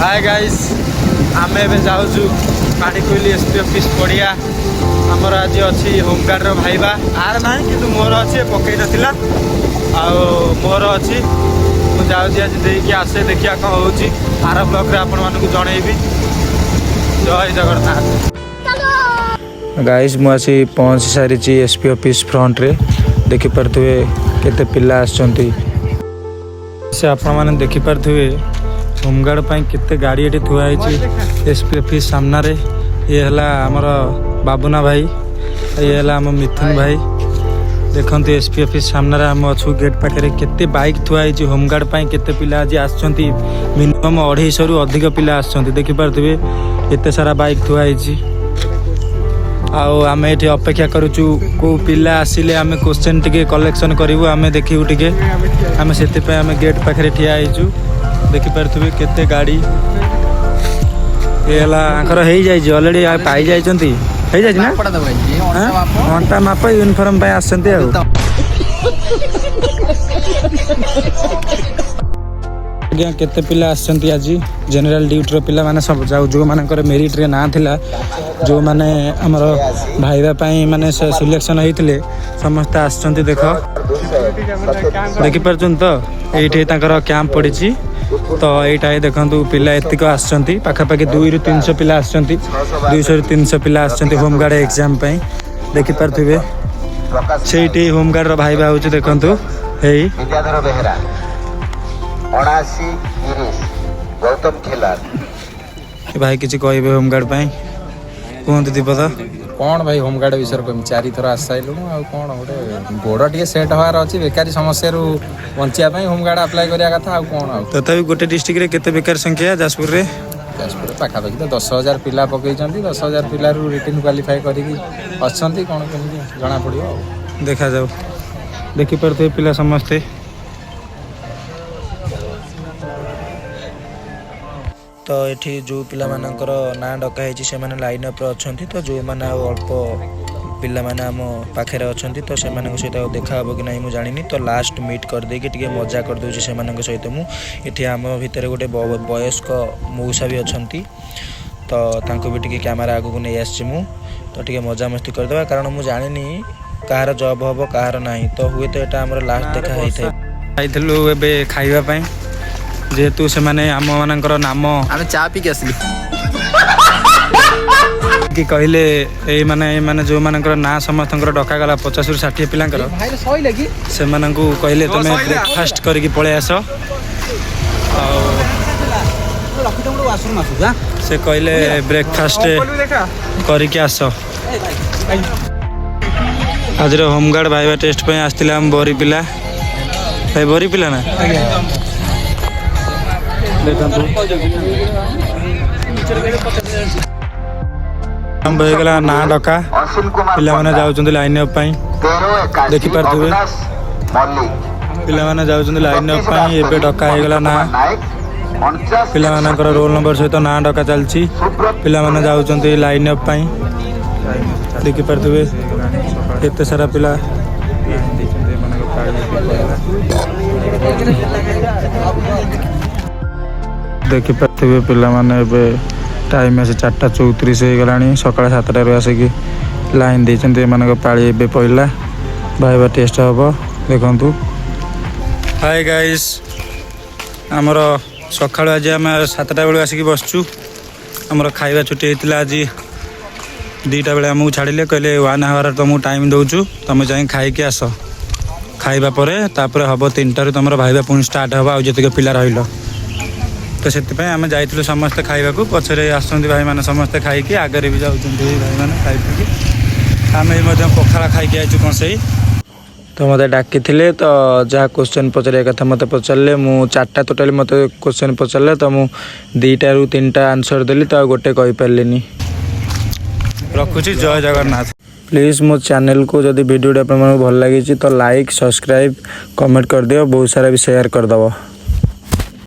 Hi guys आम ए जाऊँ पाणीकोइली SP office पड़िया आमर आज अच्छी होमगार्ड भाईबा आर ना कि मोर अच्छे पकई नाला मोर अच्छी मुझे आज देकी आसे देखिया कौन हो आर ब्लॉक आपण मानक जनइबी। जय जगन्नाथ गाइस मुझे पहुँची सारी एसपी ऑफिस फ्रंट रे देखिपे केते पिला आछंती से आपण माने देखिपे होमगार्ड पाई केते गाड़ी एटी थुआ एसपी ऑफिस सामना रे। ये हला हमर बाबुना भाई ये हला हम मिथुन भाई देखंतु एसपी ऑफिस सामना रे हम अछु गेट पाखे केते बाइक थुआ होमगार्ड पाई केते पिला आज आछंती मिनिमम 250 रु अधिक पिला आछंती देखिपे एते सारा बाइक थुआ आम ये अपेक्षा करुचु को पिला आसिले आम क्वेश्चन टिके कलेक्शन करूँ आम देखू टिके आम से गेट पाखे ठिया होइछु देखिपे केते गाड़ी ये ऑलरेडी पाई जाइए ना घंटा माप यूनिफॉर्म पे आसते आज्ञा केते पिला आसछंती आज जनरल ड्यूटी पिला माने सब जाऊ जो मानकर मेरिट रे ना थिला जो माने हमर भाईबा पई माने सिलेक्शन होइतिले समस्त आसछंती देखि परछन तो एठी तांकर कैंप पड़िछि तो यही देखु पिला एतिक आसछंती पाखापाखि 200 रु 300 पिला आसछंती 200 रु 300 पिला आसछंती होमगार्ड एग्जाम पई देखि परथिबे सेठी होमगार्ड रो भाईबा होछि देखंतु हेई विद्याधर बेहरा 79 गौतम खेलार भाई किछि कहबे होमगार्ड पई कोन दीपद कौन भाई होमगार्ड विषय कम 4 थर आसाइलु आ कौन गोटे गोड़ टे सेट होवार अछि बेकारी समस्या रु बंचिया पई होमगार्ड अप्लाई करिया कथा आ कौन आ तथापि गोटे डिस्ट्रिक्ट रे केते बेकार संख्या जाजपुर रे पाखा पाखि तो 10,000 पिला पकई 10,000 पिला रु रिटन क्वालिफाई करिकी अछंती कौन केमि जाना पड़ियो देखा जाऊ देखि परथे पिला समस्ते तो ये जो पिला मानकर ना डका से लाइन अप अच्छी तो जो मैंने अल्प पिला माने आम पाखे अच्छा तो से सहित देखा हम कि नहीं जानी तो लास्ट मीट कर देकी टे मजा कर दूसरी से सहित मुझे आम भितर गोटे वयस्क मौसा भी अच्छा तो भी टे कैमेरा आगू नहीं आसी तो टे मजा मस्ती करदे कारण मुझे जानी कहार जॉब हम कहार ना तो हुए तो यहाँ आम लास्ट देखा होता है खाइबापी जेहेतु से माने आम मानकर नाम आमे चा पी के असली कि कहले ए माने जो मानकर ना समस्त डका गला 50 रु 60 पिलांकर से मानकु कहले तमे ब्रेकफास्ट करके पळे आसो से कहले ब्रेकफास्ट करके आसो आज होमगार्ड भाईबा टेस्ट पे आस्तिला हम बोरी पिला भाई बोरी पिला ना होगला ना डका पिला माने जाउछन लाइन अप पई देखि परथुबे पिला माने जाउछन लाइन अप पई एबे डका होगला ना पिला मानकर रोल नंबर सहित ना डका चलछि पिला माने जाउछन लाइन अप पई देखि परथुबे एते सारा पिला देखि पारे पिला माने टाइम आसे 4:34 हो गला सका 7टार आसिक लाइन देते पाली ए पड़ा भाईबा टेस्ट हम देखु। हाय गाइस आमर सका आज आम 7टा बेलू आसिक बसचु आमर खाइबा छुट्टी होता आज 2टा बेले आमको छाड़े कहले 1 आवर तुमको टाइम दौचु तुम जाए खाई आस खाइबा पर हम 3टारू तुम भाईबा पुणी स्टार्ट हम आजिक पिला रहा तो से आम जाइलु समस्ते खाइबा पछरे आसुँच भाई मैंने समस्ते खाई आगे भी जाऊँ भाई मैंने खाई पी आम पखाड़ा खाई आईचु कौन तो मत डाकी तो जहाँ क्वेश्चन पचार कथा मत पचारे मु 4टा टोटाल मत क्वेश्चन पचारे तो मुझे 2टा ରୁ 3टा आंसर देली तो गोटे कहींपारे रखुची। जय जगन्नाथ। प्लीज़ मो चैनल को जदि वीडियो आप भल लगी तो लाइक सब्सक्राइब कमेंट कर दियो बहुत सारा भी शेयर करदेव।